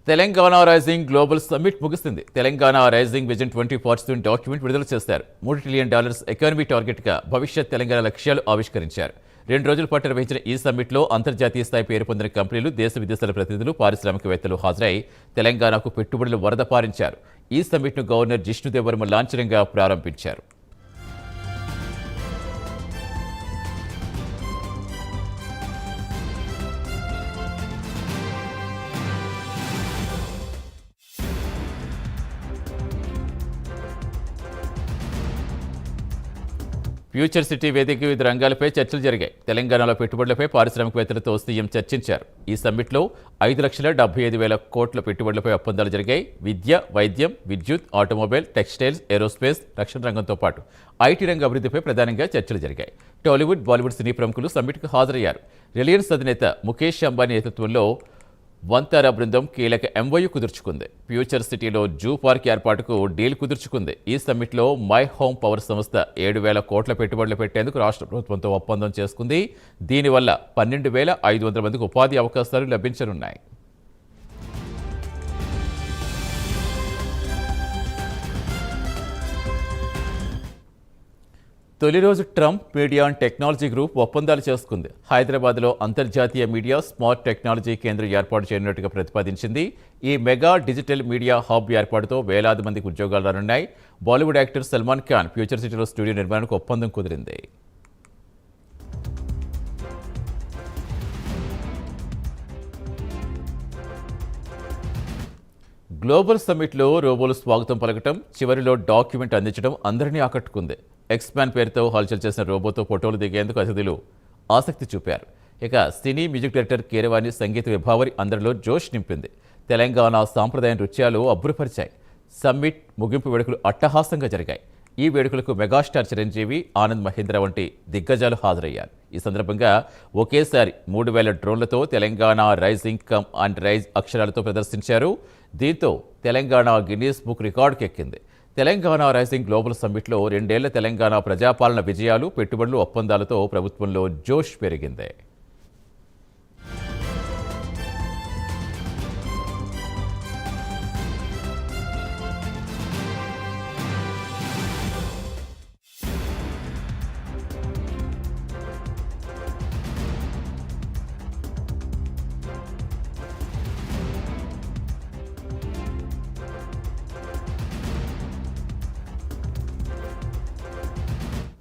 Telangana rising global summit ముగిసింది. Telangana rising vision 2047 document విడుదల చేశారు. $3 ట్రిలియన్ ఎకానమీ టార్గెట్గా భవిష్యత్ తెలంగాణ లక్ష్యాలు ఆవిష్కరించారు. 2 రోజుల పాటు నిర్వహించిన ఈ సమ్మిట్లో అంతర్జాతీయ స్థాయి పేరు పొందిన కంపెనీలు, దేశ విదేశాల ప్రతినిధులు, పారిశ్రామికవేత్తలు హాజరై తెలంగాణకు పెట్టుబడులు వరద పారించారు. ఈ సమ్మిట్ను గవర్నర్ జిష్ణుదేవ్ వర్మ లాంఛనంగా ప్రారంభించారు. ఫ్యూచర్ సిటీ వేదిక వివిధ రంగాలపై చర్చలు జరిగాయి. తెలంగాణలో పెట్టుబడులపై పారిశ్రామికవేత్తలతో సీఎం చర్చించారు. ఈ సమ్మిట్లో 5,75,000 కోట్ల పెట్టుబడులపై ఒప్పందాలు జరిగాయి. విద్య, వైద్యం, విద్యుత్, ఆటోమొబైల్, టెక్స్టైల్స్, ఏరోస్పేస్, రక్షణ రంగంతో పాటు ఐటీ రంగ అభివృద్ధిపై ప్రధానంగా చర్చలు జరిగాయి. టాలీవుడ్, బాలీవుడ్ సినీ ప్రముఖులు సమ్మిట్కు హాజరయ్యారు. రిలయన్స్ అధినేత ముఖేష్ అంబానీ నేతృత్వంలో వంతారా బృందం కీలక ఎంఓయూ కుదుర్చుకుంది. ఫ్యూచర్ సిటీలో జూ పార్క్ ఏర్పాటుకు డీల్ కుదుర్చుకుంది. ఈ సమ్మిట్లో మై హోమ్ పవర్ సంస్థ 7,000 కోట్ల పెట్టుబడులు పెట్టేందుకు రాష్ట్ర ప్రభుత్వంతో ఒప్పందం చేసుకుంది. దీనివల్ల 12,500 మందికి ఉపాధి అవకాశాలు లభించనున్నాయి. తొలి రోజు Trump media and technology group ఒప్పందాలు చేసుకుంది. హైదరాబాద్లో అంతర్జాతీయ మీడియా స్మార్ట్ టెక్నాలజీ కేంద్రం ఏర్పాటు చేయనున్నట్టుగా ప్రతిపాదించింది. ఈ మెగా డిజిటల్ మీడియా హబ్ ఏర్పాటుతో వేలాది మందికి ఉద్యోగాలు రానున్నాయి. బాలీవుడ్ యాక్టర్ సల్మాన్ ఖాన్ ఫ్యూచర్ సిటీలో స్టూడియో నిర్మాణానికి ఒప్పందం కుదిరింది. గ్లోబల్ సమ్మిట్లో రోబోలు స్వాగతం పలకటం, చివరిలో డాక్యుమెంట్ అందించడం అందరినీ ఆకట్టుకుంది. ఎక్స్పాన్ పేరుతో హల్చల్ చేసిన రోబోతో ఫోటోలు దిగేందుకు అతిథులు ఆసక్తి చూపారు. ఇక సినీ మ్యూజిక్ డైరెక్టర్ కీరవాణి సంగీత విభావరి అందరిలో జోష్ నింపింది. తెలంగాణ సాంప్రదాయ నృత్యాలు అబ్బురపరిచాయి. సమ్మిట్ ముగింపు వేడుకలు అట్టహాసంగా జరిగాయి. ఈ వేడుకలకు మెగాస్టార్ చిరంజీవి, ఆనంద్ మహేంద్ర వంటి దిగ్గజాలు హాజరయ్యారు. ఈ సందర్భంగా ఒకేసారి 3,000 డ్రోన్లతో Telangana rising come and rise అక్షరాలతో ప్రదర్శించారు. దీంతో తెలంగాణ గిన్నీస్ బుక్ రికార్డుకు ఎక్కింది. తెలంగాణ రైజింగ్ గ్లోబల్ సమ్మిట్లో 2 ఏళ్ల తెలంగాణ ప్రజాపాలన విజయాలు, పెట్టుబడులు, ఒప్పందాలతో ప్రభుత్వంలో జోష్ పెరిగింది.